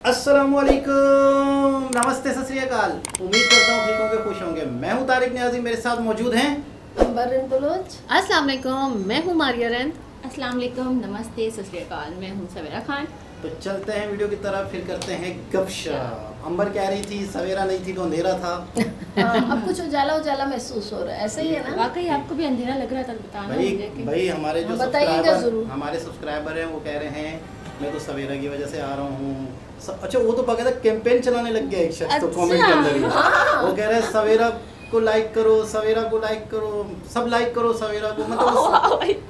अस्सलामुअलैकुम, नमस्ते, सत श्री अकाल। उम्मीद करता हूँ ठीक होंगे, खुश होंगे। मैं हूँ तारिक नियाजी, मेरे साथ मौजूद हैं बरन बलोच। अस्सलाम वालेकुम, मैं हूँ मारिया रैन। अस्सलाम वालेकुम, नमस्ते, सत श्री अकाल, मैं हूँ सवेरा खान। तो चलते हैं वीडियो की तरफ, फिर करते हैं गपशप। अंबर कह रही थी सवेरा नहीं थी तो अंधेरा था। अब कुछ उजाला उजाला महसूस हो रहा है, ऐसा ही है ना? वाकई आपको भी अंधेरा लग रहा था, बताना मुझे कि भाई हमारे जो सब्सक्राइबर हैं वो कह रहे हैं मैं तो सवेरा की वजह से आ रहा हूँ। अच्छा, वो तो बकायदा कैंपेन चलाने लग गया एक शख्स, तो कमेंट के अंदर ही वो कह रहे हैं सवेरा को लाइक करो, सवेरा को लाइक करो, सब लाइक करो सवेरा को। मतलब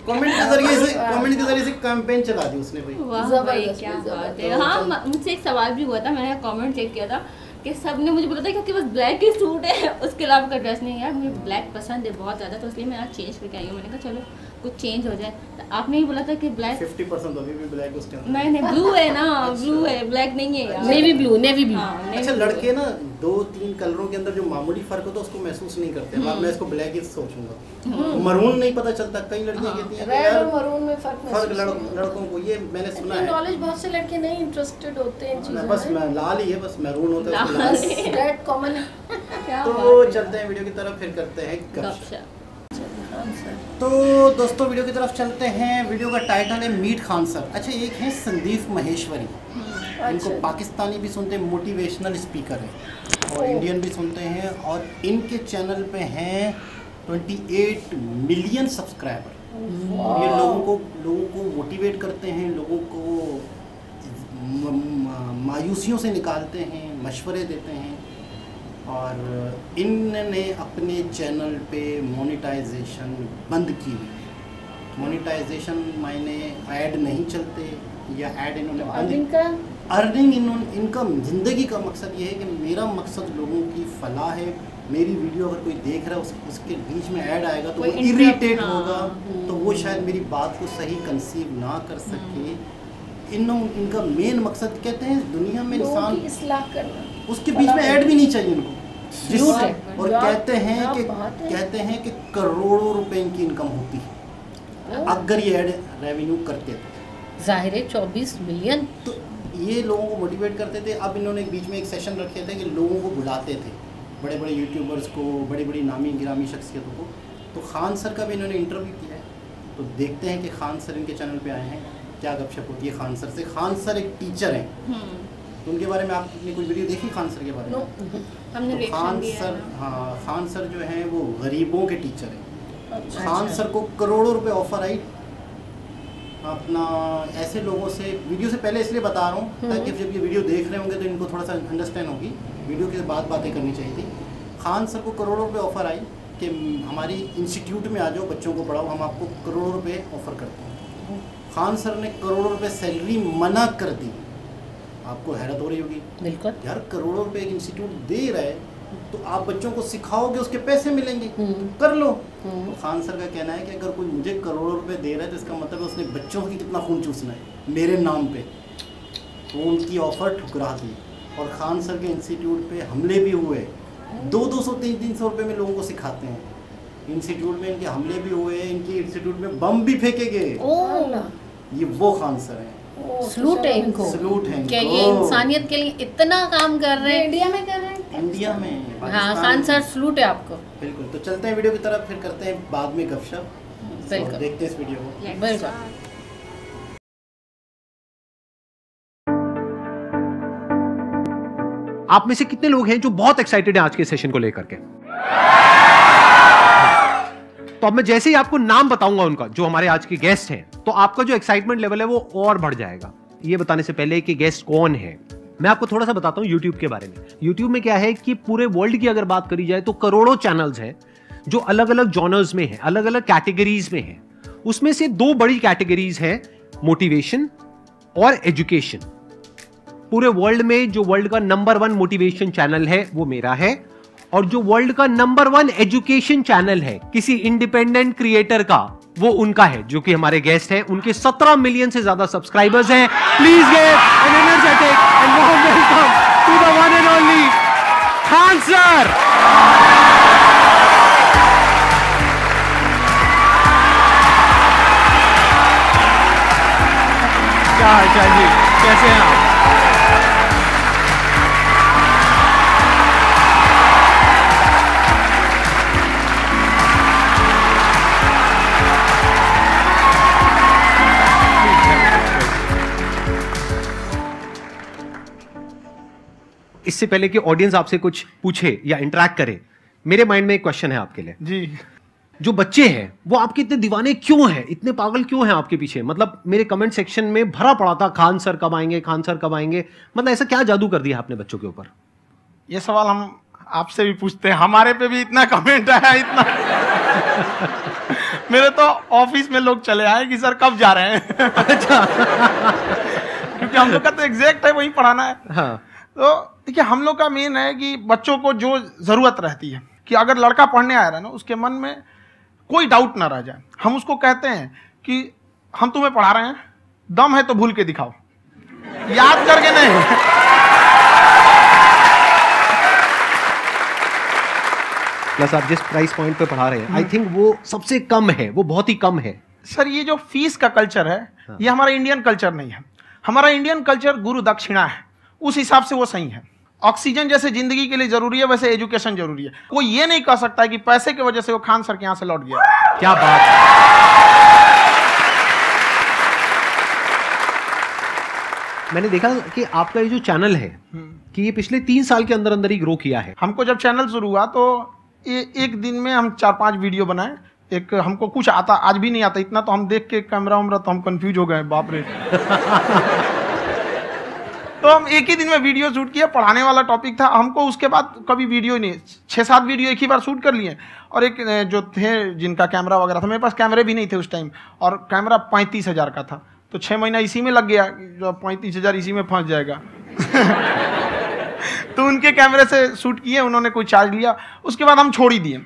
कमेंट के जरिए से कैंपेन चला दी उसने भाई। वाह भाई, क्या बात है। हाँ, मुझसे एक सवाल भी हुआ था, मैंने कमेंट चेक किया था कि सब ने मुझे बोला था क्योंकि बस ब्लैक ही सूट है, उसके अलावा का ड्रेस नहीं है। यार मुझे ब्लैक पसंद है बहुत ज़्यादा, तो इसलिए मैं आज चेंज करके आई हूँ। मैंने कहा चलो कुछ चेंज हो जाए। तो आपने ही बोला था कि ब्लैक 50% अभी भी ब्लैक उसके अंदर। नहीं ब्लू है ना, ब्लू है, ब्लैक नहीं है यार। Navy blue. अच्छा, लड़के ना 2-3 कलरों के अंदर जो मामूली फर्क होता है उसको महसूस नहीं करते। मैं इसको ब्लैक ही सोचूंगा, मरून नहीं पता चलता। कई लड़कियां कहती हैं रेड और मरून में फर्क लड़कों को, ये मैंने सुना है। नॉलेज बहुत से लड़के नहीं इंटरेस्टेड होते हैं चीजों में। बस मैं लाल ही है, बस मैरून होता है, रेड कॉमन है। तो चलते हैं वीडियो की तरफ, फिर करते हैं गपशप। तो दोस्तों वीडियो की तरफ चलते हैं। वीडियो का टाइटल है मीट खान सर। अच्छा, एक है संदीप महेश्वरी, इनको पाकिस्तानी भी सुनते हैं, मोटिवेशनल स्पीकर है, और इंडियन भी सुनते हैं, और इनके चैनल पे हैं 28 मिलियन सब्सक्राइबर। ये लोगों को मोटिवेट करते हैं, लोगों को मायूसियों से निकालते हैं, मशवरे देते हैं। और इनने अपने चैनल पे मोनेटाइजेशन बंद की हुई है। मोनेटाइजेशन मायने ऐड नहीं चलते, या ऐड इन्होंने अर्निंग इनका ज़िंदगी का मकसद ये है कि मेरा मकसद लोगों की फलाह है। मेरी वीडियो अगर कोई देख रहा है उसके बीच में ऐड आएगा तो वो इरिटेट होगा, तो वो शायद मेरी बात को सही कंसीव ना कर सके। इनका मेन मकसद कहते हैं दुनिया में इंसान इस्लाह करना, उसके बीच में ऐड भी नहीं चाहिए इनको। और कहते हैं कि करोड़ों रुपए इनकी इनकम होती है अगर ये ऐड रेवेन्यू करते तो। जाहिर है 24 मिलियन। तो ये लोगों को मोटिवेट करते थे। अब इन्होंने बीच में एक सेशन रखे थे कि लोगों को बुलाते थे, बड़े बड़े यूट्यूबर्स को, बड़ी बड़ी नामी गिरामी शख्सियतों को। तो खान सर का भी इन्होंने इंटरव्यू किया है, तो देखते हैं कि खान सर इनके चैनल पे आए हैं, क्या गपशप होती है खान सर से। खान सर एक टीचर हैं, तो उनके बारे में आपने कोई वीडियो देखी खान सर के बारे में? हमने तो खान सर जो हैं वो गरीबों के टीचर हैं। खान सर को करोड़ों रुपए ऑफर आई अपना ऐसे लोगों से। वीडियो से पहले इसलिए बता रहा हूँ ताकि जब ये वीडियो देख रहे होंगे तो इनको थोड़ा सा अंडरस्टैंड होगी। वीडियो के बाद बातें करनी चाहिए थी। खान सर को करोड़ों रुपए ऑफर आई कि हमारी इंस्टीट्यूट में आ जाओ, बच्चों को पढ़ाओ, हम आपको करोड़ों रुपए ऑफर करते हैं। खान सर ने करोड़ों रुपए सैलरी मना कर दी। आपको हैरत हो रही होगी, बिल्कुल यार, करोड़ों रुपए एक इंस्टीट्यूट दे रहा है तो आप बच्चों को सिखाओगे, उसके पैसे मिलेंगे, कर लो। तो खान सर का कहना है कि अगर कोई मुझे करोड़ों रुपए दे रहा है तो इसका मतलब है उसने बच्चों की कितना खून चूसना है मेरे नाम पे। तो उनकी ऑफर ठुकरा दी, और खान सर के इंस्टीट्यूट पे हमले भी हुए। 200-300 रुपये में लोगों को सिखाते हैं। इंस्टीट्यूट में इनके हमले भी हुए, इनके इंस्टीट्यूट में बम भी फेंके गए। ये वो खान सर हैं। सलूट है इनको, सलूट है कि ये इंसानियत के लिए इतना काम कर रहे हैं। इंडिया में कर रहे हैं, इंडिया में। हाँ, खान सर सलूट है आपको। बिल्कुल। तो चलते हैं वीडियो की तरफ, फिर करते हैं बाद में गपशप। बिल्कुल, देखते हैं इस वीडियो को। बिल्कुल। आप में से कितने लोग हैं जो बहुत एक्साइटेड हैं आज के सेशन को लेकर के? तो अब मैं जैसे ही आपको नाम बताऊंगा उनका, जो हमारे आज के गेस्ट हैं, तो आपका जो एक्साइटमेंट लेवल है वो और बढ़ जाएगा। ये बताने से पहले कि गेस्ट कौन है, मैं आपको थोड़ा सा बताता हूं YouTube के बारे में। YouTube में क्या है कि पूरे वर्ल्ड की अगर बात करी जाए तो करोड़ों चैनल्स हैं जो अलग अलग जॉनर्स में हैं, अलग अलग कैटेगरीज में हैं। उसमें से 2 बड़ी कैटेगरीज हैं, मोटिवेशन और एजुकेशन। पूरे वर्ल्ड में जो वर्ल्ड का नंबर 1 मोटिवेशन चैनल है वो मेरा है, और जो वर्ल्ड का नंबर 1 एजुकेशन चैनल है किसी इंडिपेंडेंट क्रिएटर का, वो उनका है, जो कि हमारे गेस्ट हैं। उनके 17 मिलियन से ज्यादा सब्सक्राइबर्स हैं। Please give an energetic and warm welcome to the one and only Khan sir. क्या हाल चाल जी, कैसे हैं आप? इससे पहले कि ऑडियंस आपसे कुछ पूछे या इंटरेक्ट करे, मेरे माइंड में एक क्वेश्चन है आपके लिए जी। जो बच्चे हैं वो आपके इतने दीवाने क्यों हैं, इतने पागल क्यों हैं आपके पीछे? मतलब मेरे कमेंट सेक्शन में भरा पड़ा था खान सर कब आएंगे, खान सर कब आएंगे। मतलब ऐसा क्या जादू कर दिया आपने बच्चों के ऊपर? ये सवाल हम आपसे भी पूछते हैं, हमारे पे भी इतना कमेंट आया, इतना मेरे तो ऑफिस में लोग चले आए कि सर कब जा रहे हैं। अच्छा। क्योंकि हम लोग का तो एग्जैक्ट है वही पढ़ाना है। हाँ। तो देखिए हम लोग का मेन है कि बच्चों को जो जरूरत रहती है कि अगर लड़का पढ़ने आ रहा है ना, उसके मन में कोई डाउट ना रह जाए। हम उसको कहते हैं कि हम तुम्हें पढ़ा रहे हैं, दम है तो भूल के दिखाओ, याद करके नहीं। प्लस आप जिस प्राइस पॉइंट पे पढ़ा रहे हैं, आई थिंक वो सबसे कम है, वो बहुत ही कम है। सर ये जो फीस का कल्चर है, ये हमारा इंडियन कल्चर नहीं है। हमारा इंडियन कल्चर गुरु दक्षिणा है, उस हिसाब से वो सही है। ऑक्सीजन जैसे जिंदगी के लिए जरूरी है, वैसे एजुकेशन जरूरी है। कोई ये नहीं कह सकता है कि पैसे की वजह से वो खान सर के यहाँ से लौट गया। क्या बात है। मैंने देखा कि आपका ये जो चैनल है कि ये पिछले 3 साल के अंदर अंदर ही ग्रो किया है। हमको जब चैनल शुरू हुआ तो एक दिन में हम 4-5 वीडियो बनाए। एक हमको कुछ आता, आज भी नहीं आता इतना, तो हम देख के कैमरा उमरा तो हम कंफ्यूज हो गए, बाप रे। तो हम एक ही दिन में वीडियो शूट किया, पढ़ाने वाला टॉपिक था। हमको उसके बाद कभी वीडियो नहीं, 6-7 वीडियो एक ही बार शूट कर लिए। और एक जो थे जिनका कैमरा वगैरह था, मेरे पास कैमरे भी नहीं थे उस टाइम, और कैमरा 35,000 का था। तो 6 महीना इसी में लग गया, जो 35,000 इसी में फंस जाएगा। तो उनके कैमरे से शूट किए, उन्होंने कोई चार्ज लिया, उसके बाद हम छोड़ ही दिए।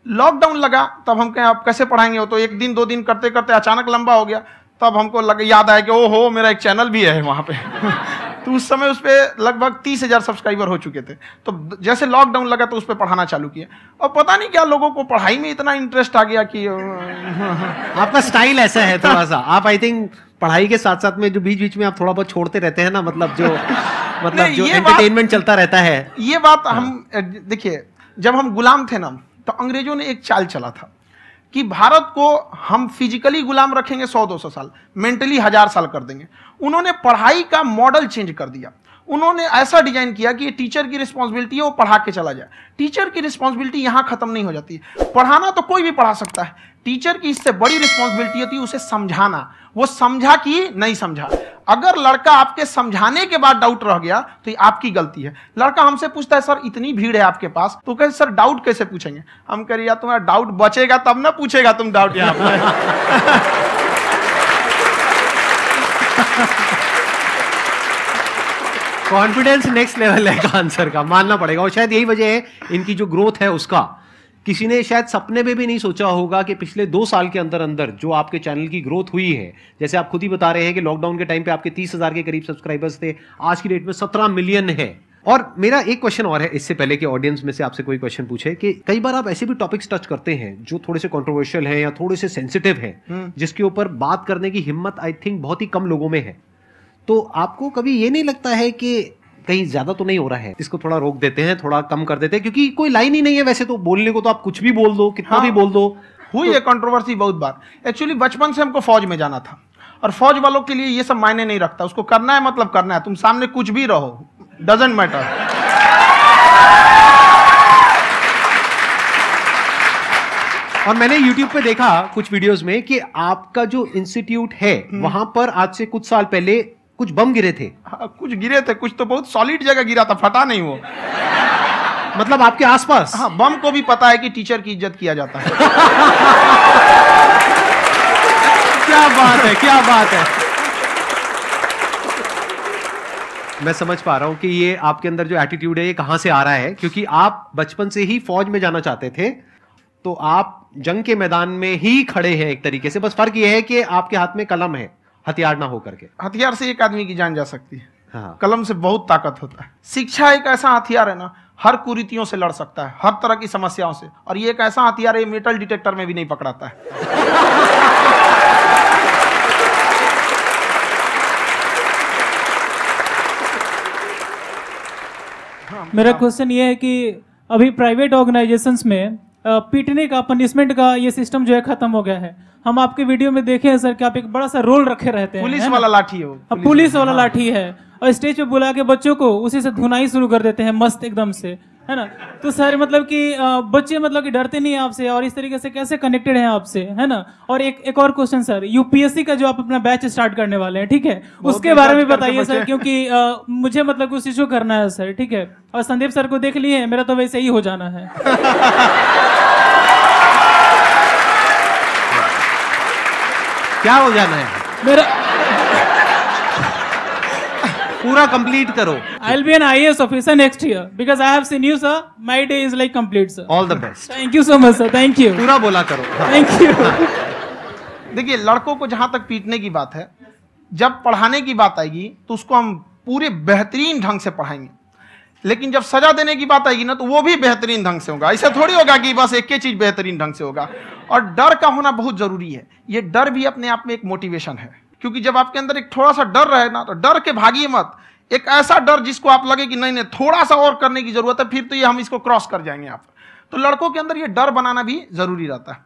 लॉकडाउन लगा, तब हम कहें आप कैसे पढ़ाएंगे? वो तो 1 दिन 2 दिन करते करते अचानक लंबा हो गया। तब हमको याद आया कि ओहो मेरा एक चैनल भी है वहाँ पे। तो उस समय उस पर लगभग 30,000 सब्सक्राइबर हो चुके थे। तो जैसे लॉकडाउन लगा तो उस पर पढ़ाना चालू किया, और पता नहीं क्या लोगों को पढ़ाई में इतना इंटरेस्ट आ गया कि आपका स्टाइल ऐसा है थोड़ा सा, आप आई थिंक पढ़ाई के साथ साथ में जो बीच बीच में आप थोड़ा बहुत छोड़ते रहते हैं ना, मतलब जो एंटरटेनमेंट चलता रहता है। ये बात हम देखिए, जब हम गुलाम थे ना, तो अंग्रेजों ने एक चाल चला था कि भारत को हम फिजिकली गुलाम रखेंगे 100-200 साल, मेंटली 1000 साल कर देंगे। उन्होंने पढ़ाई का मॉडल चेंज कर दिया। उन्होंने ऐसा डिजाइन किया कि टीचर की रिस्पॉन्सिबिलिटी है वो पढ़ा के चला जाए। टीचर की रिस्पॉन्सिबिलिटी यहाँ खत्म नहीं हो जाती। पढ़ाना तो कोई भी पढ़ा सकता है, टीचर की इससे बड़ी रिस्पॉन्सिबिलिटी होती है उसे समझाना। वो समझा कि नहीं समझा। अगर लड़का आपके समझाने के बाद डाउट रह गया तो ये आपकी गलती है। लड़का हमसे पूछता है सर इतनी भीड़ है आपके पास, तो कहे सर डाउट कैसे पूछेंगे? हम कह रहे यार तुम्हारा डाउट बचेगा तब ना पूछेगा तुम डाउट यहाँ पर। कॉन्फिडेंस नेक्स्ट लेवल है खान सर का, मानना पड़ेगा। और शायद यही वजह है इनकी जो ग्रोथ है उसका। किसी ने शायद सपने में भी नहीं सोचा होगा कि पिछले 2 साल के अंदर अंदर जो आपके चैनल की ग्रोथ हुई है, जैसे आप खुद ही बता रहे हैं कि लॉकडाउन के टाइम पे आपके 30,000 के करीब सब्सक्राइबर्स थे, आज की डेट में 17 मिलियन है। और मेरा एक क्वेश्चन और है, इससे पहले कि ऑडियंस में से आपसे कोई क्वेश्चन पूछे, कि कई बार आप ऐसे भी टॉपिक्स टच करते हैं जो थोड़े से कंट्रोवर्शियल हैं या थोड़े से सेंसिटिव हैं, जिसके ऊपर बात करने की हिम्मत आई थिंक बहुत ही कम लोगों में है। तो आपको कभी ये नहीं लगता है कि कहीं ज्यादा तो नहीं हो रहा है, इसको थोड़ा रोक देते हैं, थोड़ा कम कर देते हैं? क्योंकि कोई लाइन ही नहीं है वैसे तो बोलने को, तो आप कुछ भी बोल दो, कितना भी बोल दो। हुई है कंट्रोवर्सी बहुत बार। एक्चुअली बचपन से हमको फौज में जाना था, और फौज वालों के लिए ये सब मायने नहीं रखता। उसको करना है मतलब करना है, तुम सामने कुछ भी रहो, डजंट मैटर। और मैंने YouTube पे देखा कुछ वीडियोस में कि आपका जो इंस्टीट्यूट है वहां पर आज से कुछ साल पहले कुछ बम गिरे थे। हाँ, कुछ गिरे थे, कुछ तो बहुत सॉलिड जगह गिरा था, फटा नहीं वो। मतलब आपके आसपास? हाँ, बम को भी पता है कि टीचर की इज्जत किया जाता है। क्या बात है, क्या बात है। मैं समझ पा रहा हूं कि ये आपके अंदर जो एटीट्यूड है ये कहां से आ रहा है, क्योंकि आप बचपन से ही फौज में जाना चाहते थे, तो आप जंग के मैदान में ही खड़े हैं एक तरीके से। बस फर्क ये है कि आपके हाथ में कलम है, हथियार ना हो करके। हथियार से एक आदमी की जान जा सकती है, हाँ। कलम से बहुत ताकत होता है। शिक्षा एक ऐसा हथियार है ना, हर कुरीतियों से लड़ सकता है, हर तरह की समस्याओं से। और ये एक ऐसा हथियार है, मेटल डिटेक्टर में भी नहीं पकड़ाता है। मेरा क्वेश्चन ये है कि अभी प्राइवेट ऑर्गेनाइजेशंस में पीटने का, पनिशमेंट का ये सिस्टम जो है खत्म हो गया है। हम आपके वीडियो में देखे हैं सर कि आप एक बड़ा सा रोल रखे रहते हैं, पुलिस वाला लाठी है वो, पुलिस वाला लाठी है। और स्टेज पे बुला के बच्चों को उसी से धुनाई शुरू कर देते हैं मस्त एकदम से, है ना। तो सर मतलब कि बच्चे मतलब कि डरते नहीं हैं आपसे, और इस तरीके से कैसे कनेक्टेड हैं आपसे, है ना। और एक और क्वेश्चन सर, यूपीएससी का जो आप अपना बैच स्टार्ट करने वाले हैं, ठीक है, उसके बारे में बताइए सर, क्योंकि मुझे मतलब कुछ इशू करना है सर, ठीक है। और संदीप सर को देख लिए, मेरा तो वैसे ही हो जाना है। क्या हो जाना है? मेरा पूरा कंप्लीट करो। I'll be an IAS officer next year because I have seen you, sir. My day is like complete, sir. All the best. Thank you so much, sir. Thank you. पूरा बोला करो। Thank you. देखिए, लड़कों को जहां तक पीटने की बात है, जब पढ़ाने की बात आएगी तो उसको हम पूरे बेहतरीन ढंग से पढ़ाएंगे, लेकिन जब सजा देने की बात आएगी ना, तो वो भी बेहतरीन ढंग से होगा। ऐसा थोड़ी होगा कि बस एक ही चीज बेहतरीन ढंग से होगा। और डर का होना बहुत जरूरी है। ये डर भी अपने आप में एक मोटिवेशन है, क्योंकि जब आपके अंदर एक थोड़ा सा डर रहे ना, तो डर के भागिए मत। एक ऐसा डर जिसको आप लगे कि नहीं नहीं थोड़ा सा और करने की जरूरत है, फिर तो ये हम इसको क्रॉस कर जाएंगे यहाँ पर। तो लड़कों के अंदर ये डर बनाना भी जरूरी रहता है।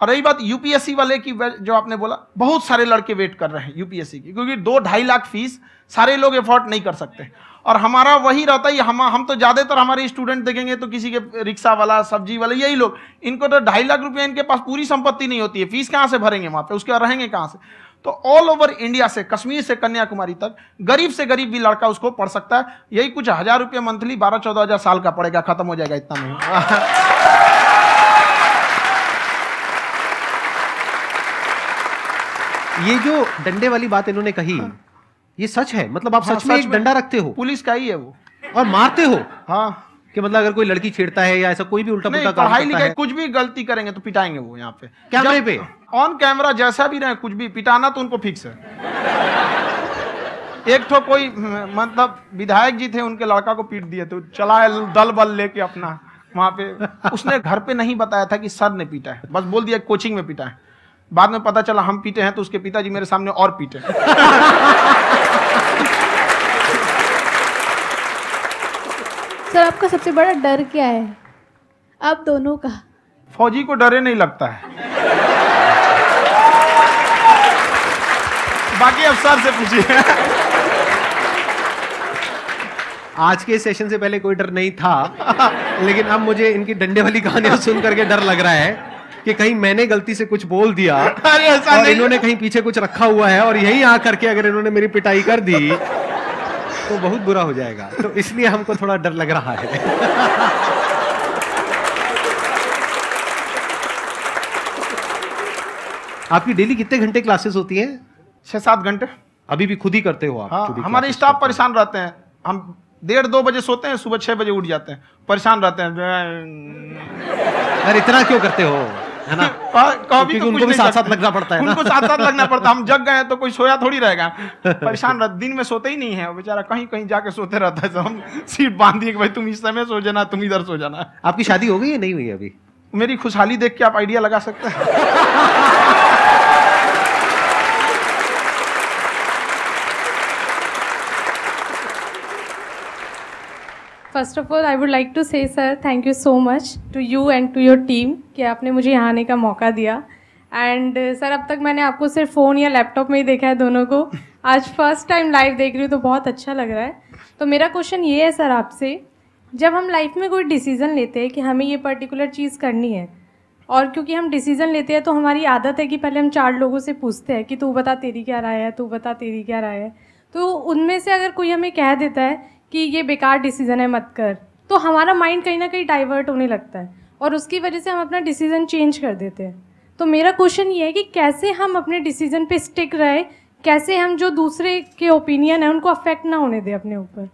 और रही बात यूपीएससी वाले की, जो आपने बोला, बहुत सारे लड़के वेट कर रहे हैं यूपीएससी की, क्योंकि 2-2.5 लाख फीस सारे लोग एफोर्ड नहीं कर सकते। और हमारा वही रहता है, हम तो ज्यादातर हमारे स्टूडेंट देखेंगे तो किसी के रिक्शा वाला, सब्जी वाला, यही लोग, इनको तो 2.5 लाख रुपया, इनके पास पूरी संपत्ति नहीं होती है, फीस कहाँ से भरेंगे वहां पे, उसके बाद रहेंगे कहाँ से। तो ऑल ओवर इंडिया से, कश्मीर से कन्याकुमारी तक, गरीब से गरीब भी लड़का उसको पढ़ सकता है। यही कुछ 1000 रुपये मंथली, 12-14 हजार साल का पड़ेगा, खत्म हो जाएगा इतना में। ये जो डंडे वाली बात इन्होंने कही, ये सच है? मतलब आप सच में एक डंडा रखते हो? पुलिस का ही है वो। और मारते हो? हाँ, कि मतलब अगर कोई लड़की छेड़ता है या ऐसा कोई भी उल्टा पुल्टा काम पढ़ाई करता लिखाई है, कुछ भी गलती करेंगे तो पिटाएंगे वो यहाँ पे, कैमरे पे, ऑन कैमरा, जैसा भी रहे, कुछ भी पिटाना तो उनको फिक्स है। एक तो कोई मतलब विधायक जी थे, उनके लड़का को पीट दिए, तो चला दल बल लेके अपना वहां पे। उसने घर पे नहीं बताया था कि सर ने पीटा है, बस बोल दिया कोचिंग में पीटा है। बाद में पता चला हम पीटे हैं, तो उसके पिताजी मेरे सामने और पीटे। सर आपका सबसे बड़ा डर क्या है, आप दोनों का? फौजी को डरे नहीं लगता है, बाकी अफसर से पूछिए। आज के सेशन से पहले कोई डर नहीं था, लेकिन अब मुझे इनकी डंडे वाली कहानियां सुन करके डर लग रहा है कि कहीं मैंने गलती से कुछ बोल दिया और इन्होंने कहीं पीछे कुछ रखा हुआ है, और यही आ करके अगर इन्होंने मेरी पिटाई कर दी तो बहुत बुरा हो जाएगा। तो इसलिए हमको थोड़ा डर लग रहा है। आपकी डेली कितने घंटे क्लासेस होती हैं? 6-7 घंटे। अभी भी खुद ही करते हो आप? हाँ, हमारे स्टाफ परेशान रहते हैं। हम 1:30-2 बजे सोते हैं, सुबह 6 बजे उठ जाते हैं, परेशान रहते हैं। यार इतना क्यों करते हो, है ना? क्योंकि उनको भी साथ साथ लगना पड़ता है ना? उनको साथ साथ लगना पड़ता है। हम जग गए तो कोई सोया थोड़ी रहेगा, परेशान रहते, दिन में सोते ही नहीं है बेचारा, कहीं कहीं जाके सोते रहता है। तो हम सीट बांध दिए कि भाई तुम इस समय सो जाना, तुम इधर सो जाना। आपकी शादी हो गई या नहीं हुई अभी? मेरी खुशहाली देख के आप आइडिया लगा सकते हैं। First of all I would like to say sir thank you so much to you and to your team कि आपने मुझे यहाँ आने का मौका दिया। एंड सर अब तक मैंने आपको सिर्फ फ़ोन या लैपटॉप में ही देखा है दोनों को, आज फर्स्ट टाइम लाइव देख रही हूँ तो बहुत अच्छा लग रहा है। तो मेरा क्वेश्चन ये है सर आपसे, जब हम लाइफ में कोई डिसीज़न लेते हैं कि हमें ये पर्टिकुलर चीज़ करनी है, और क्योंकि हम डिसीज़न लेते हैं तो हमारी आदत है कि पहले हम 4 लोगों से पूछते हैं कि तू बता तेरी क्या राय है, तू बता तेरी क्या राय है। तो उनमें से अगर कोई हमें कह देता है कि ये बेकार डिसीज़न है मत कर, तो हमारा माइंड कहीं ना कहीं डाइवर्ट होने लगता है और उसकी वजह से हम अपना डिसीज़न चेंज कर देते हैं। तो मेरा क्वेश्चन ये है कि कैसे हम अपने डिसीज़न पे स्टिक रहे, कैसे हम जो दूसरे के ओपिनियन है उनको अफेक्ट ना होने दें अपने ऊपर।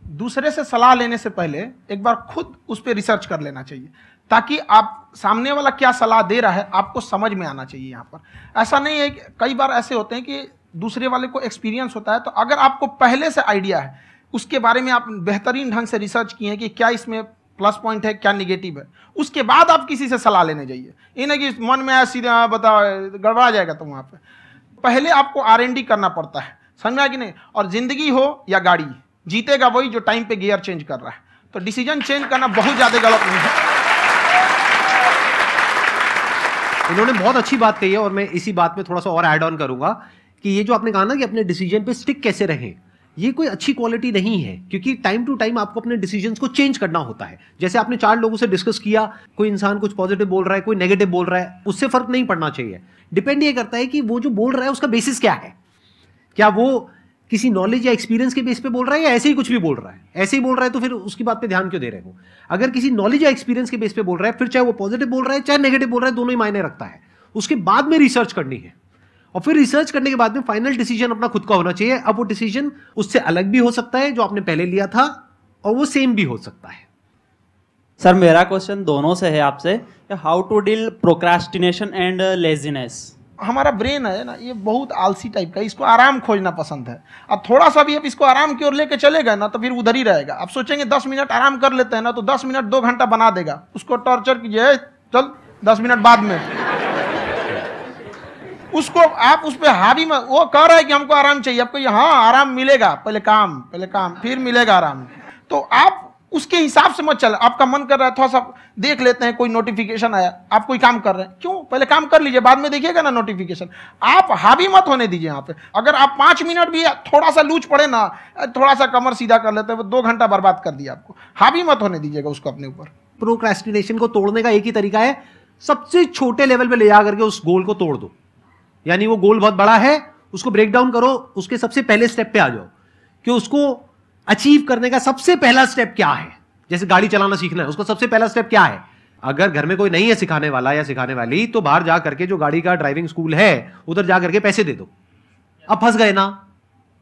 दूसरे से सलाह लेने से पहले एक बार खुद उस पर रिसर्च कर लेना चाहिए, ताकि आप सामने वाला क्या सलाह दे रहा है आपको समझ में आना चाहिए। यहाँ पर ऐसा नहीं है कि कई बार ऐसे होते हैं कि दूसरे वाले को एक्सपीरियंस होता है, तो अगर आपको पहले से आइडिया है, उसके बारे में आप बेहतरीन ढंग से रिसर्च किए हैं कि क्या इसमें प्लस पॉइंट है क्या निगेटिव है, उसके बाद आप किसी से सलाह लेने जाइए। ये नहीं कि मन में आया सीधे बता गड़बड़ा जाएगा। तो वहाँ पे पहले आपको R&D करना पड़ता है, समझ में आया कि नहीं। और जिंदगी हो या गाड़ी, जीतेगा वही जो टाइम पे गियर चेंज कर रहा है। तो डिसीजन चेंज करना बहुत ज़्यादा गलत नहीं है। इन्होंने बहुत अच्छी बात कही है और मैं इसी बात में थोड़ा सा और ऐड ऑन करूंगा कि ये जो आपने कहा ना कि अपने डिसीजन पे स्टिक कैसे रहें, ये कोई अच्छी क्वालिटी नहीं है, क्योंकि टाइम टू टाइम आपको अपने डिसीजंस को चेंज करना होता है। जैसे आपने 4 लोगों से डिस्कस किया, कोई इंसान कुछ पॉजिटिव बोल रहा है, कोई नेगेटिव बोल रहा है, उससे फर्क नहीं पड़ना चाहिए। डिपेंड ये करता है कि वो जो बोल रहा है उसका बेसिस क्या है। क्या वो किसी नॉलेज या एक्सपीरियंस के बेस पे बोल रहा है या ऐसे ही कुछ भी बोल रहा है? ऐसे ही बोल रहा है तो फिर उसकी बात पे ध्यान क्यों दे रहे हो? अगर किसी नॉलेज या एक्सपीरियंस के बेस पे बोल रहा है, फिर चाहे वो पॉजिटिव बोल रहा है चाहे नेगेटिव बोल रहा है, दोनों ही मायने रखता है। उसके बाद में रिसर्च करनी है और फिर रिसर्च करने के बाद में फाइनल डिसीजन अपना खुद का होना चाहिए। अब वो डिसीजन उससे अलग भी हो सकता है जो आपने पहले लिया था, और वो सेम भी हो सकता है। सर मेरा क्वेश्चन दोनों से है आपसे, how to deal procrastination and laziness. हमारा ब्रेन है ना, ये बहुत आलसी टाइप का, इसको आराम खोजना पसंद है। अब थोड़ा सा भी अब इसको आराम की ओर लेके चले गए ना तो फिर उधर ही रहेगा। अब सोचेंगे 10 मिनट आराम कर लेते हैं ना, तो 10 मिनट 2 घंटा बना देगा। उसको टॉर्चर कीजिए, चल 10 मिनट बाद में। उसको आप उस पर हावी में, वो कह रहा है कि हमको आराम चाहिए, आपको हाँ आराम मिलेगा, पहले काम फिर मिलेगा आराम। तो आप उसके हिसाब से मत चल। आपका मन कर रहा है थोड़ा सा देख लेते हैं, कोई नोटिफिकेशन आया, आप कोई काम कर रहे हैं, क्यों पहले काम कर लीजिए, बाद में देखिएगा ना नोटिफिकेशन। आप हावी मत होने दीजिए यहाँ पे। अगर आप 5 मिनट भी थोड़ा सा लूज पड़े ना, थोड़ा सा कमर सीधा कर लेते हैं, वो 2 घंटा बर्बाद कर दिया आपको। हावी मत होने दीजिएगा उसको अपने ऊपर। प्रोक्रेस्टिनेशन को तोड़ने का एक ही तरीका है, सबसे छोटे लेवल पे ले जा करके उस गोल को तोड़ दो। यानी वो गोल बहुत बड़ा है, उसको ब्रेक डाउन करो, उसके सबसे पहले स्टेप पे आ जाओ कि उसको अचीव करने का सबसे पहला स्टेप क्या है। जैसे गाड़ी चलाना सीखना है, उसका सबसे पहला स्टेप क्या है? अगर घर में कोई नहीं है सिखाने वाला या सिखाने वाली, तो बाहर जा करके जो गाड़ी का ड्राइविंग स्कूल है उधर जा करके पैसे दे दो। अब फंस गए ना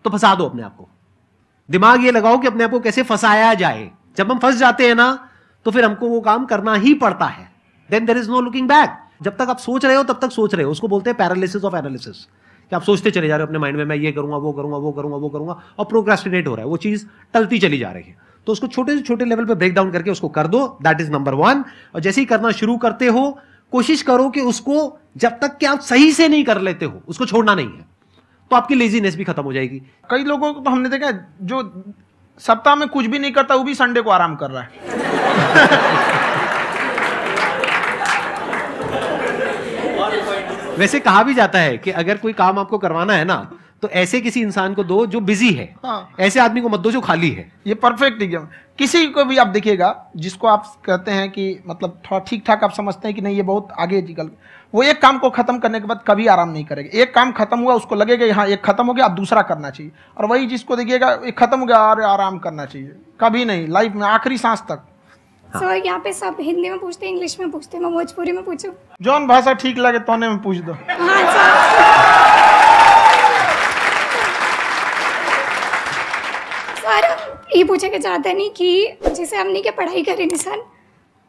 तो फंसा दो अपने आप को। दिमाग ये लगाओ कि अपने आप को कैसे फंसाया जाए। जब हम फंस जाते हैं ना तो फिर हमको वो काम करना ही पड़ता है। Then there is no looking back. जब तक आप सोच रहे हो तब तक सोच रहे हो, उसको बोलते हैं पैरालिसिस ऑफ एनालिसिस, कि आप सोचते चले जा रहे हो अपने माइंड में, मैं ये करूंगा वो करूंगा वो करूंगा वो करूंगा, और प्रोक्रेस्टिनेट हो रहा है, वो चीज टलती चली जा रही है। तो उसको छोटे से छोटे लेवल पे ब्रेक डाउन करके उसको कर दो, दैट इज नंबर 1। और जैसे ही करना शुरू करते हो, कोशिश करो कि उसको जब तक कि आप सही से नहीं कर लेते हो उसको छोड़ना नहीं है, तो आपकी लेजीनेस भी खत्म हो जाएगी। कई लोगों को तो हमने देखा जो सप्ताह में कुछ भी नहीं करता, वो भी संडे को आराम कर रहा है। वैसे कहा भी जाता है कि अगर कोई काम आपको करवाना है ना तो ऐसे किसी इंसान को दो जो बिजी है। हाँ। ऐसे आदमी को मत दो जो खाली है। ये परफेक्ट एग्जाम। किसी को भी आप देखिएगा जिसको आप कहते हैं कि मतलब थोड़ा ठीक ठाक आप समझते हैं कि नहीं ये बहुत आगे निकल, वो एक काम को खत्म करने के बाद कभी आराम नहीं करेगा। एक काम खत्म हुआ उसको लगेगा हाँ एक खत्म हो गया, अब दूसरा करना चाहिए। और वही जिसको देखिएगा एक खत्म हो गया और आराम करना चाहिए, कभी नहीं, लाइफ में आखिरी सांस तक। हाँ। सर यहाँ पे सब हिंदी में पूछते हैं, इंग्लिश में पूछते हैं, मैं भोजपुरी में पूछूं? जौन भाषा ठीक लगे तोने में पूछ दो। हाँ सर। सर ये पूछे के चाहते नहीं कि जैसे हमने के पढ़ाई करी निशान,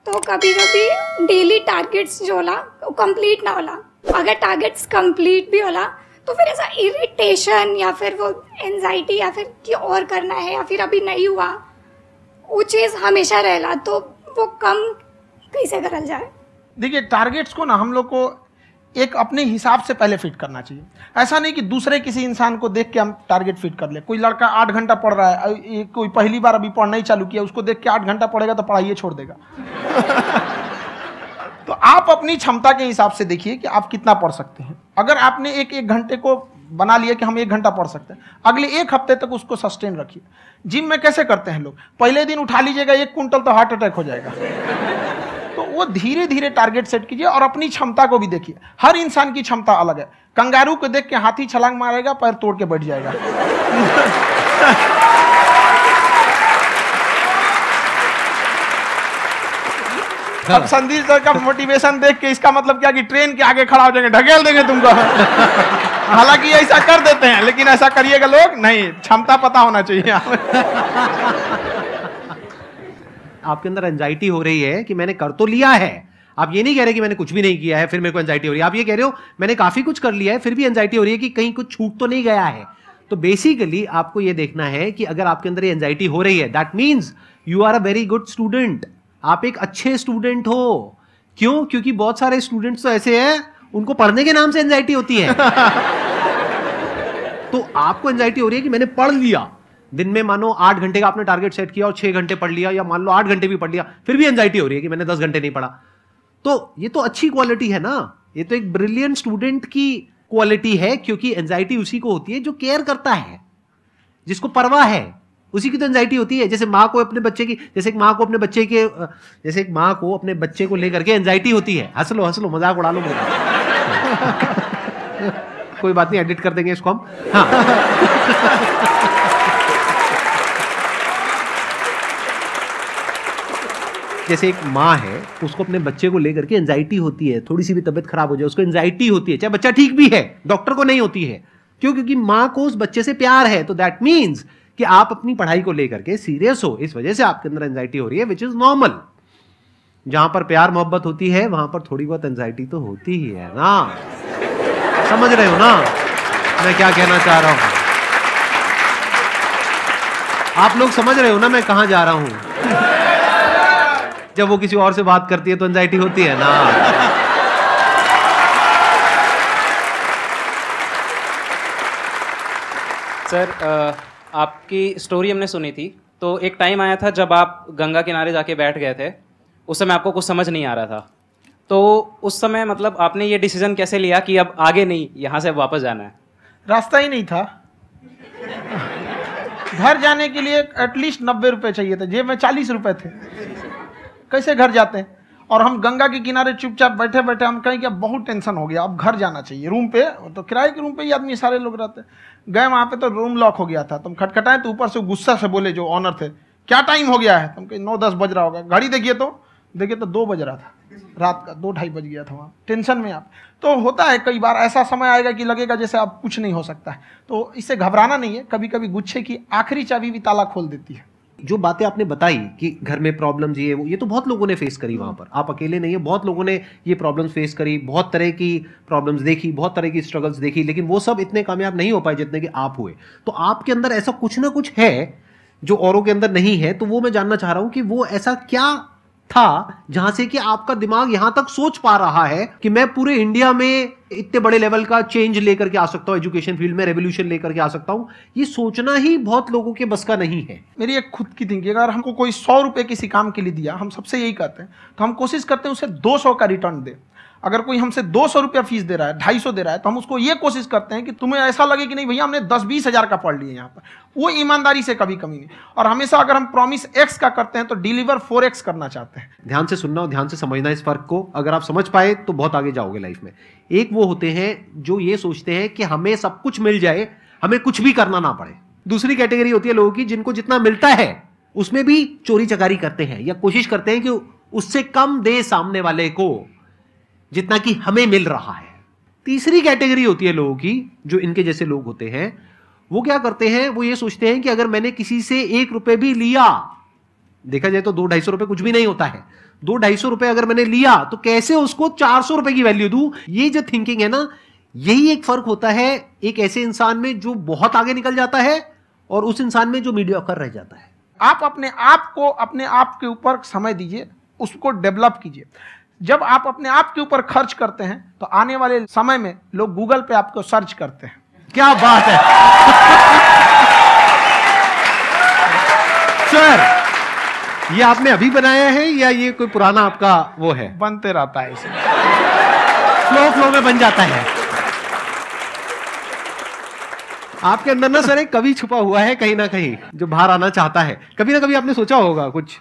तो कभी कभी डेली टारगेट्स जो होला वो कंप्लीट ना होला। अगर टारगेट्स कंप्लीट भी होला तो फिर ऐसा इरिटेशन या फिर वो एंजाइटी या फिर कि और करना है या फिर अभी नहीं हुआ, वो चीज़ हमेशा रहेला, तो वो कम कैसे करल जाए? देखिए टारगेट्स को ना हम लोग को एक अपने हिसाब से पहले फिट करना चाहिए। ऐसा नहीं कि दूसरे किसी इंसान को देख के हम टारगेट फिट कर ले। कोई लड़का 8 घंटा पढ़ रहा है, कोई पहली बार अभी पढ़ना ही चालू किया, उसको देख के 8 घंटा पढ़ेगा तो पढ़ाइए छोड़ देगा। तो आप अपनी क्षमता के हिसाब से देखिए कि आप कितना पढ़ सकते हैं। अगर आपने एक घंटे को बना लिया कि हम 1 घंटा पढ़ सकते हैं, अगले 1 हफ्ते तक उसको सस्टेन रखिए। जिम में कैसे करते हैं लोग, पहले दिन उठा लीजिएगा 1 कुंटल तो हार्ट अटैक हो जाएगा। तो वो धीरे धीरे टारगेट सेट कीजिए और अपनी क्षमता को भी देखिए। हर इंसान की क्षमता अलग है। कंगारू को देख के हाथी छलांग मारेगा, पैर तोड़ के बैठ जाएगा। अब संदीप सर का मोटिवेशन देख के इसका मतलब क्या कि ट्रेन के आगे खड़ा हो जाएंगे, ढकेल देंगे तुमको। हालांकि ऐसा कर देते हैं, लेकिन ऐसा करिएगा लोग नहीं, क्षमता पता होना चाहिए। आपके अंदर एंजाइटी हो रही है कि मैंने कर तो लिया है। आप ये नहीं कह रहे कि मैंने कुछ भी नहीं किया है फिर मेरे को एंजाइटी हो रही है। आप ये कह रहे हो मैंने काफी कुछ कर लिया है फिर भी एंजाइटी हो रही है कि कहीं कुछ छूट तो नहीं गया है। तो बेसिकली आपको ये देखना है कि अगर आपके अंदर ये एंजाइटी हो रही है, that means you are a very good student. आप एक अच्छे स्टूडेंट हो। क्यों? क्योंकि बहुत सारे स्टूडेंट्स तो ऐसे हैं उनको पढ़ने के नाम से एंजाइटी होती है। तो आपको एंजाइटी हो रही है कि मैंने पढ़ लिया, दिन में मानो 8 घंटे का आपने टारगेट सेट किया और 6 घंटे पढ़ लिया, या मान लो 8 घंटे भी पढ़ लिया, फिर भी एंजाइटी हो रही है कि मैंने 10 घंटे नहीं पढ़ा। तो ये तो अच्छी क्वालिटी है ना, ये तो एक ब्रिलियंट स्टूडेंट की क्वालिटी है, क्योंकि एंजाइटी उसी को होती है जो केयर करता है। जिसको परवाह है उसी की तो एंजाइटी होती है। जैसे माँ को अपने बच्चे की, जैसे एक माँ को अपने बच्चे के, जैसे एक माँ को अपने बच्चे को लेकर के एंजाइटी होती है। हंस लो मजाक उड़ा लो मेरा। कोई बात नहीं, एडिट कर देंगे इसको हम। हाँ जैसे एक माँ है, उसको अपने बच्चे को लेकर के एंजाइटी होती है, थोड़ी सी भी तबीयत खराब हो जाए उसको एंजाइटी होती है, चाहे बच्चा ठीक भी है, डॉक्टर को नहीं होती है। क्यों? क्योंकि माँ को उस बच्चे से प्यार है। तो दैट मीन्स कि आप अपनी पढ़ाई को लेकर के सीरियस हो, इस वजह से आपके अंदर एंजाइटी हो रही है, विच इज नॉर्मल। जहां पर प्यार मोहब्बत होती है वहां पर थोड़ी बहुत एंजाइटी तो होती ही है ना। समझ रहे हो ना मैं क्या कहना चाह रहा हूं? आप लोग समझ रहे हो ना मैं कहां जा रहा हूं? जब वो किसी और से बात करती है तो एंजाइटी होती है ना। सर आपकी स्टोरी हमने सुनी थी, तो एक टाइम आया था जब आप गंगा किनारे जाके बैठ गए थे, उस समय आपको कुछ समझ नहीं आ रहा था, तो उस समय मतलब आपने ये डिसीजन कैसे लिया कि अब आगे नहीं, यहाँ से वापस जाना है? रास्ता ही नहीं था। घर जाने के लिए एटलीस्ट 90 रुपये चाहिए थे, जेब में 40 रुपये थे, कैसे घर जाते हैं? और हम गंगा के किनारे चुपचाप बैठे बैठे हम कहें कि अब बहुत टेंशन हो गया, अब घर जाना चाहिए। रूम पे तो किराए के रूम पे ही आदमी सारे लोग रहते, गए वहाँ पे तो रूम लॉक हो गया था। तुम खटखटाए तो ऊपर से गुस्सा से बोले जो ऑनर थे, क्या टाइम हो गया है? तुम कहीं 9-10 बज रहा होगा, घड़ी देखिए तो 2 बज रहा था रात का, 2-2:30 बज गया था वहाँ। टेंशन में आप तो होता है, कई बार ऐसा समय आएगा कि लगेगा जैसे अब कुछ नहीं हो सकता है, तो इससे घबराना नहीं है। कभी कभी गुच्छे की आखिरी चाबी भी ताला खोल देती है। जो बातें आपने बताई कि घर में प्रॉब्लम ये वो, ये तो बहुत लोगों ने फेस करी वहां पर, आप अकेले नहीं है, बहुत लोगों ने ये प्रॉब्लम्स फेस करी, बहुत तरह की प्रॉब्लम्स देखी, बहुत तरह की स्ट्रगल्स देखी, लेकिन वो सब इतने कामयाब नहीं हो पाए जितने कि आप हुए। तो आपके अंदर ऐसा कुछ ना कुछ है जो औरों के अंदर नहीं है, तो वो मैं जानना चाह रहा हूं कि वो ऐसा क्या था जहां से कि आपका दिमाग यहां तक सोच पा रहा है कि मैं पूरे इंडिया में इतने बड़े लेवल का चेंज लेकर के आ सकता हूं, एजुकेशन फील्ड में रेवोल्यूशन लेकर के आ सकता हूं। ये सोचना ही बहुत लोगों के बस का नहीं है। मेरी एक खुद की थिंकिंग, अगर हमको कोई 100 रुपए किसी काम के लिए दिया, हम सबसे यही कहते हैं, तो हम कोशिश करते हैं उसे 200 का रिटर्न दे। अगर कोई हमसे 200 रुपया फीस दे रहा है, 250 दे रहा है, तो हम उसको ये कोशिश करते हैं कि तुम्हें ऐसा लगे कि नहीं भैया हमने 10-20 हज़ार का पढ़ लिया यहाँ पर। वो ईमानदारी से कभी कमी नहीं। और हमेशा अगर हम प्रॉमिस X का करते हैं तो डिलीवर 4X करना चाहते हैं। ध्यान से सुनना और ध्यान से समझना इस फर्क को, अगर आप समझ पाए तो बहुत आगे जाओगे लाइफ में। एक वो होते हैं जो ये सोचते हैं कि हमें सब कुछ मिल जाए, हमें कुछ भी करना ना पड़े। दूसरी कैटेगरी होती है लोगों की जिनको जितना मिलता है उसमें भी चोरी चकारी करते हैं या कोशिश करते हैं कि उससे कम दे सामने वाले को जितना कि हमें मिल रहा है। तीसरी कैटेगरी होती है लोगों की, जो इनके जैसे लोग होते हैं, वो क्या करते हैं, वो ये सोचते हैं कि अगर मैंने किसी से 1 रुपए भी लिया, देखा जाए तो 200-250 रुपए कुछ भी नहीं होता है, 200-250 रुपए अगर मैंने लिया तो कैसे उसको 400 रुपए की वैल्यू दूं। ये जो थिंकिंग है ना, यही एक फर्क होता है एक ऐसे इंसान में जो बहुत आगे निकल जाता है और उस इंसान में जो मीडियोकर रह जाता है। आप अपने आप को अपने आप के ऊपर समय दीजिए, उसको डेवलप कीजिए। जब आप अपने आप के ऊपर खर्च करते हैं तो आने वाले समय में लोग गूगल पे आपको सर्च करते हैं। क्या बात है सर, ये आपने अभी बनाया है या ये कोई पुराना आपका वो है? बनते रहता है, इसे फ्लो में बन जाता है। आपके अंदर ना सर एक कवि छुपा हुआ है कहीं ना कहीं जो बाहर आना चाहता है। कभी ना कभी आपने सोचा होगा कुछ?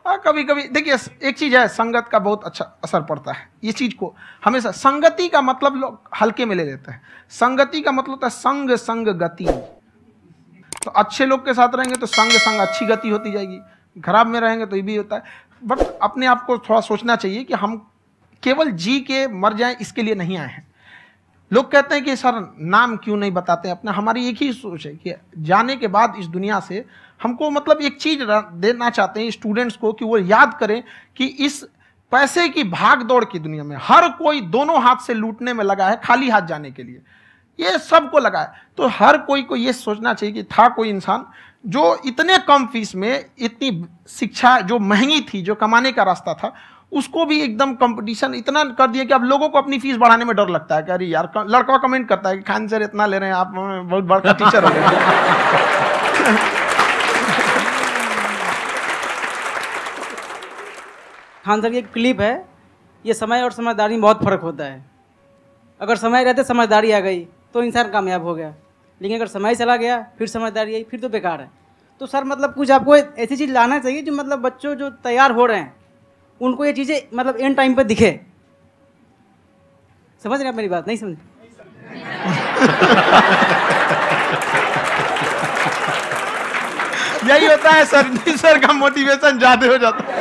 हाँ, कभी कभी देखिए, एक चीज है, संगत का बहुत अच्छा असर पड़ता है। ये चीज को हमेशा, संगति का मतलब लोग हल्के में ले लेते हैं। संगति का मतलब होता है संग संग गति। तो अच्छे लोग के साथ रहेंगे तो संग संग अच्छी गति होती जाएगी, खराब में रहेंगे तो ये भी होता है। बट अपने आप को थोड़ा सोचना चाहिए कि हम केवल जी के मर जाएं इसके लिए नहीं आए हैं। लोग कहते हैं कि सर नाम क्यों नहीं बताते अपना। हमारी एक ही सोच है कि जाने के बाद इस दुनिया से हमको मतलब एक चीज देना चाहते हैं स्टूडेंट्स को, कि वो याद करें कि इस पैसे की भाग दौड़ की दुनिया में हर कोई दोनों हाथ से लूटने में लगा है, खाली हाथ जाने के लिए ये सबको लगा है। तो हर कोई को ये सोचना चाहिए कि था कोई इंसान जो इतने कम फीस में इतनी शिक्षा जो महंगी थी, जो कमाने का रास्ता था, उसको भी एकदम कंपटीशन इतना कर दिया कि अब लोगों को अपनी फीस बढ़ाने में डर लगता है कि अरे यार, लड़का कमेंट करता है कि खान सर इतना ले रहे हैं, आप बहुत बड़ा टीचर हो गए। खान सर की एक क्लिप है, ये समय और समझदारी में बहुत फर्क होता है। अगर समय रहते समझदारी आ गई तो इंसान कामयाब हो गया, लेकिन अगर समय चला गया फिर समझदारी आई फिर तो बेकार है। तो सर मतलब कुछ आपको ऐसी चीज़ लाना चाहिए जो मतलब बच्चों जो तैयार हो रहे हैं उनको ये चीज़ें मतलब एंड टाइम पर दिखे। समझ रहे हैं आप मेरी बात? नहीं समझ? यही होता है सर, सर का मोटिवेशन ज्यादा हो जाता है।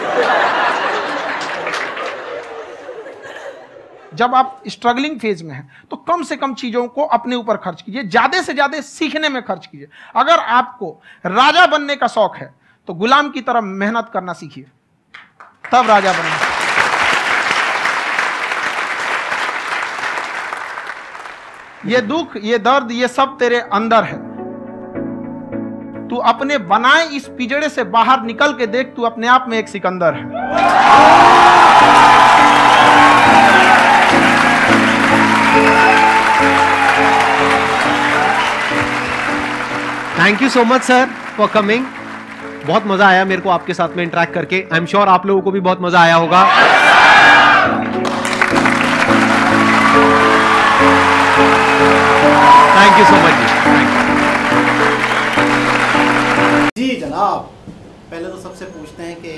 जब आप स्ट्रगलिंग फेज में हैं तो कम से कम चीजों को अपने ऊपर खर्च कीजिए, ज्यादा से ज्यादा सीखने में खर्च कीजिए। अगर आपको राजा बनने का शौक है तो गुलाम की तरह मेहनत करना सीखिए, तब राजा बनेंगे। ये दुख, ये दर्द, ये सब तेरे अंदर है। तू अपने बनाए इस पिजड़े से बाहर निकल के देख, तू अपने आप में एक सिकंदर है। Thank you so much sir for coming. बहुत मजा आया मेरे को आपके साथ में इंटरेक्ट करके। आई एम श्योर आप लोगों को भी बहुत मजा आया होगा। थैंक यू सो मच जी जनाब। पहले तो सबसे पूछते हैं कि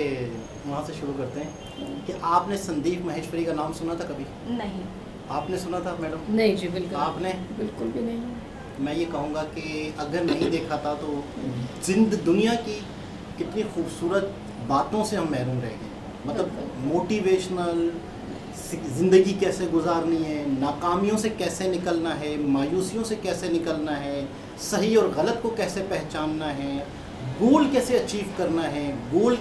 वहाँ से शुरू करते हैं कि आपने संदीप महेश्वरी का नाम सुना था कभी? नहीं। आपने सुना था मैडम? नहीं जी बिल्कुल। आपने? बिल्कुल भी नहीं। मैं ये कहूँगा कि अगर नहीं देखा था तो दुनिया की कितनी खूबसूरत बातों से हम महरूम रह गए। मतलब मोटिवेशनल, ज़िंदगी कैसे गुजारनी है, नाकामियों से कैसे निकलना है, मायूसियों से कैसे निकलना है, सही और गलत को कैसे पहचानना है, गोल कैसे अचीव करना है, गोल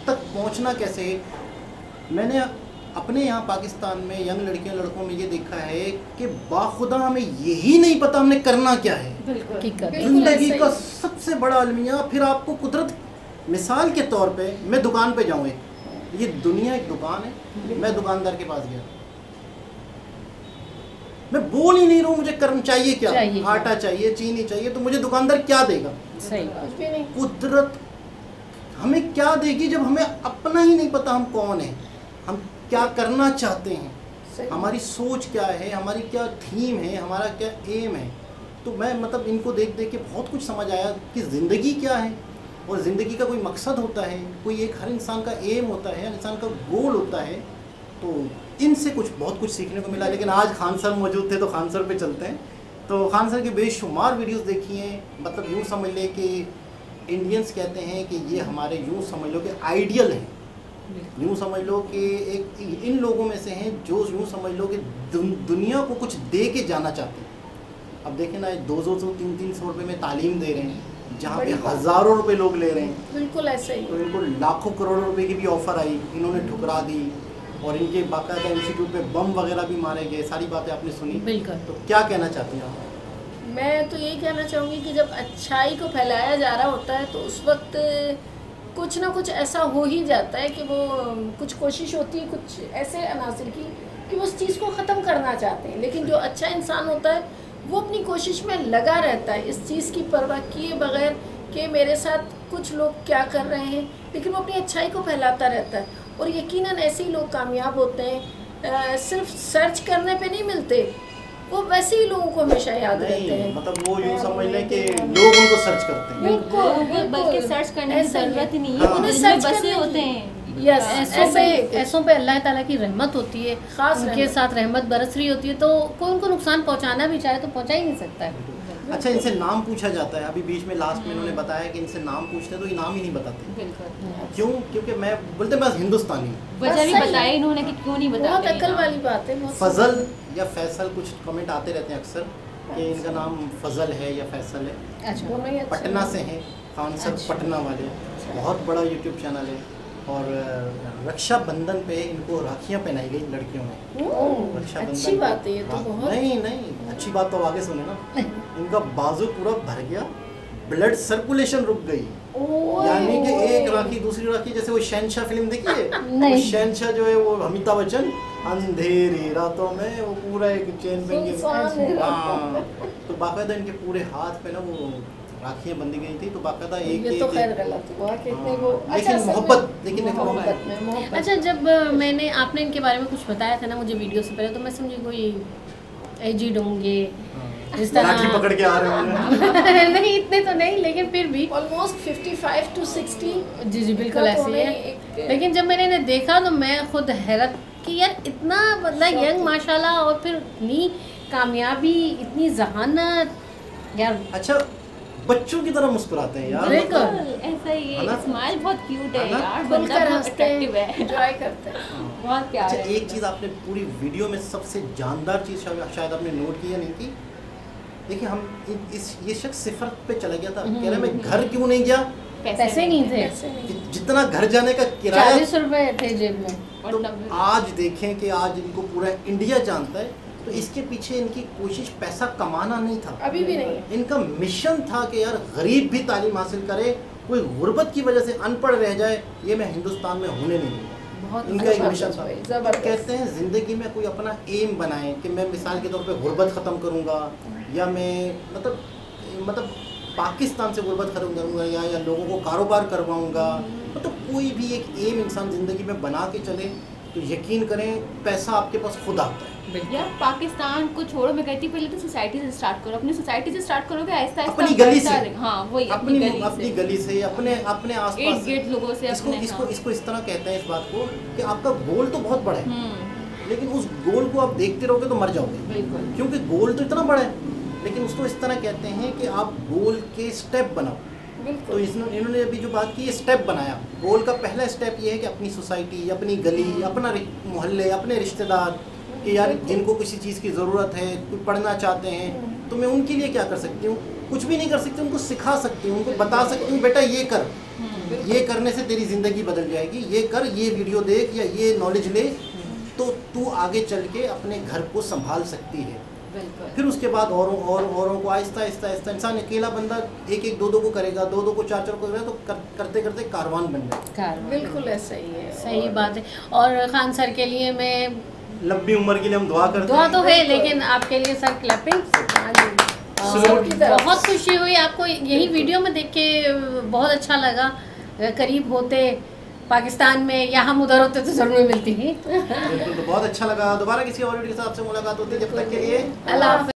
तक पहुंचना कैसे है। मैंने अपने यहाँ पाकिस्तान में यंग लड़कियों लड़कों में ये देखा है कि बाखुदा हमें यही नहीं पता हमने करना क्या है। ज़िंदगी का सबसे बड़ा अलमिया। फिर आपको कुदरत, मिसाल के तौर पे मैं दुकान पे जाऊँ, ये दुनिया एक दुकान है, मैं दुकानदार के पास गया, मैं बोल ही नहीं रहा हूँ मुझे कर्म चाहिए क्या, आटा चाहिए, चीनी चाहिए, तो मुझे दुकानदार क्या देगा? सही बात। कुदरत हमें क्या देगी जब हमें अपना ही नहीं पता हम कौन है, हम क्या करना चाहते हैं, हमारी सोच क्या है, हमारी क्या थीम है, हमारा क्या एम है। तो मैं मतलब इनको देख देख के बहुत कुछ समझ आया कि ज़िंदगी क्या है और ज़िंदगी का कोई मकसद होता है, कोई एक हर इंसान का एम होता है, हर इंसान का गोल होता है। तो इनसे बहुत कुछ सीखने को मिला। लेकिन आज खान सर मौजूद थे तो खान सर पे चलते हैं। तो खान सर की बेशुमार वीडियोस देखी हैं। मतलब यूँ समझ लें कि इंडियंस कहते हैं कि ये हमारे यूँ समझ लो कि आइडियल हैं, यूँ समझ लो कि एक इन लोगों में से हैं जो यूँ समझ लो कि दुनिया को कुछ दे के जाना चाहते हैं। अब देखें ना, 200-300 रुपये में तालीम दे रहे हैं, जहाँ पे हज़ारों रुपए लोग ले रहे हैं। बिल्कुल ऐसे ही। तो इनको लाखों करोड़ों रुपए की भी ऑफ़र आई, इन्होंने ठुकरा दी और इनके बाकायदा इंस्टीट्यूट पे बम वगैरह भी मारे गए। सारी बातें आपने सुनी। बिल्कुल। तो क्या कहना चाहती हैं आप? मैं तो यही कहना चाहूँगी कि जब अच्छाई को फैलाया जा रहा होता है तो उस वक्त कुछ ना कुछ ऐसा हो ही जाता है कि वो कुछ कोशिश होती है कुछ ऐसे अनासिर की कि वो उस चीज़ को ख़त्म करना चाहते हैं। लेकिन जो अच्छा इंसान होता है वो अपनी कोशिश में लगा रहता है, इस चीज़ की परवाह किए बगैर कि मेरे साथ कुछ लोग क्या कर रहे हैं, लेकिन वो अपनी अच्छाई को फैलाता रहता है। और यकीनन ऐसे ही लोग कामयाब होते हैं। सिर्फ सर्च करने पे नहीं मिलते, वो वैसे ही लोगों को हमेशा याद रहते हैं। मतलब वो यूँ समझ लें कि लोग उनको सर्च करते हैं। बल्कि सर्च करने की जरूरत ही नहीं है, उन्हें सर्च बसे होते हैं। यस, ऐसों पे अल्लाह ताला की रहमत होती है, खास उनके साथ रहमत बरस रही होती है, तो कोई उनको नुकसान पहुंचाना भी चाहे तो पहुंचा ही नहीं सकता है। अच्छा, इनसे नाम पूछा जाता है। अभी बीच में लास्ट में इन्होंने बताया कि इनसे नाम पूछते तो ये नाम ही नहीं बताते। क्यों? क्योंकि मैं बोलते बस हिंदुस्तानी। वजह भी बताया इन्होंने कि क्यों नहीं बताते। बहुत अकल वाली बात है। फजल या फैसल, कुछ कमेंट आते रहते हैं अक्सर कि इनका नाम फजल है या फैसल है। अच्छा। पटना से हैं खान सर, पटना वाले, बहुत बड़ा यूट्यूब चैनल है। और रक्षाबंधन पे इनको राखियाँ पहनाई गई लड़कियों में। अच्छी बात है ये तो बहुत। नहीं, अच्छी बात तो आगे सुने ना। इनका बाजू पूरा भर गया, ब्लड सर्कुलेशन रुक गई। यानी कि एक राखी दूसरी राखी, जैसे वो शहनशाह फिल्म देखी है, वो शहनशाह जो है वो अमिताभ बच्चन, अंधेरी रातों में वो पूरा एक चेन पहन के, तो बाकायदा इनके पूरे हाथ पे ना वो राखियाँ बंधी गई थी। तो बाकायदा एक ये तो खैर गलत हुआ कि इतने वो, लेकिन मोहब्बत में। अच्छा, जब मैंने आपने इनके बारे में कुछ बताया था ना मुझे वीडियो से पहले, तो मैं समझी कोई एजिड होंगे जिस तरह लाठी पकड़ के आ रहे होंगे। नहीं इतने तो नहीं, लेकिन फिर भी ऑलमोस्ट 55 to 60। जी जी बिल्कुल ऐसे ही है। लेकिन जब मैंने इन्हें देखा तो मैं खुद हैरत कि यार इतना मतलब यंग माशाल्लाह, और फिर इतनी कामयाबी, इतनी जहानत यार। अच्छा, बच्चों की तरह मुस्कुराते हैं यार। बिल्कुल ऐसा ही है, स्माइल बहुत क्यूट है यार, खुलकर बंदा बहुत हंसते हैं, अट्रैक्टिव है, एंजॉय करते हैं, बहुत प्यारा अच्छा, है। एक चीज़ आपने पूरी वीडियो में सबसे जानदार चीज़ शायद आपने नोट की या नहीं की। देखिए, हम ये शख्स सिफर पे चला गया था, कह रहा मैं घर क्यों नहीं गया, पैसे नहीं थे, जितना घर जाने का किराया 40 रुपए थे जेब में। तो आज देखें कि आज इनको पूरा इंडिया जानता है, तो इसके पीछे इनकी कोशिश पैसा कमाना नहीं था, अभी भी नहीं। इनका मिशन था कि यार गरीब भी तालीम हासिल करे, कोई गुर्बत की वजह से अनपढ़ रह जाए, ये मैं हिंदुस्तान में होने नहीं दूंगा। इनका एक मिशन था। कहते हैं ज़िंदगी में कोई अपना एम बनाए कि मैं मिसाल के तौर पे गुर्बत ख़त्म करूँगा, या मैं मतलब पाकिस्तान से गुर्बत ख़त्म करूँगा, या लोगों को कारोबार करवाऊँगा। मतलब कोई भी एक एम इंसान ज़िंदगी में बना के चले तो यकीन करें पैसा आपके पास खुद आता है। यार पाकिस्तान को छोड़ो, मैं कहती पहले तो सोसाइटी से स्टार्ट करो, अपनी सोसाइटी से स्टार्ट करोगे, आहिस्ता आहिस्ता अपनी गली से, हाँ वही अपनी गली से, अपने आसपास गेट लोगों से, इसको इस तरह कहते हैं इस बात को कि आपका गोल तो बहुत बड़ा है, लेकिन उस गोल को आप देखते रहोगे तो मर जाओगे, क्योंकि गोल तो इतना बड़ा है, लेकिन उसको इस तरह कहते हैं कि आप गोल के स्टेप बनाओ। तो इन्होंने अभी जो बात की, ये स्टेप बनाया। गोल का पहला स्टेप ये है कि अपनी सोसाइटी, अपनी गली, अपना मोहल्ले, अपने रिश्तेदार, कि यार जिनको किसी चीज़ की ज़रूरत है, कोई पढ़ना चाहते हैं, तो मैं उनके लिए क्या कर सकती हूँ, कुछ भी नहीं कर सकती, उनको सिखा सकती हूँ, उनको बता सकती हूँ बेटा ये कर, ये करने से तेरी ज़िंदगी बदल जाएगी, ये कर, ये वीडियो देख या ये नॉलेज ले, तो तू आगे चल के अपने घर को संभाल सकती है। फिर उसके बाद औरों को आहिस्ता आहिस्ता इंसान, अकेला बंदा एक दो को करेगा, दो को चार को करेगा, तो करते करते कारवान बन जाए। बिल्कुल ऐसा ही है, सही बात है। और खान सर के लिए मैं लंबी उम्र के लिए हम दुआ करते हैं। दुआ तो है, लेकिन आपके लिए सर क्लैपिंग। बहुत खुशी हुई आपको यही वीडियो में देख के, बहुत अच्छा लगा। करीब होते पाकिस्तान में या हम उधर होते तो जरूर मिलती ही। तो बहुत अच्छा लगा। दोबारा किसी और वीडियो के साथ आपसे मुलाकात होती है, जब तक के लिए अल्लाह हाफ़िज़।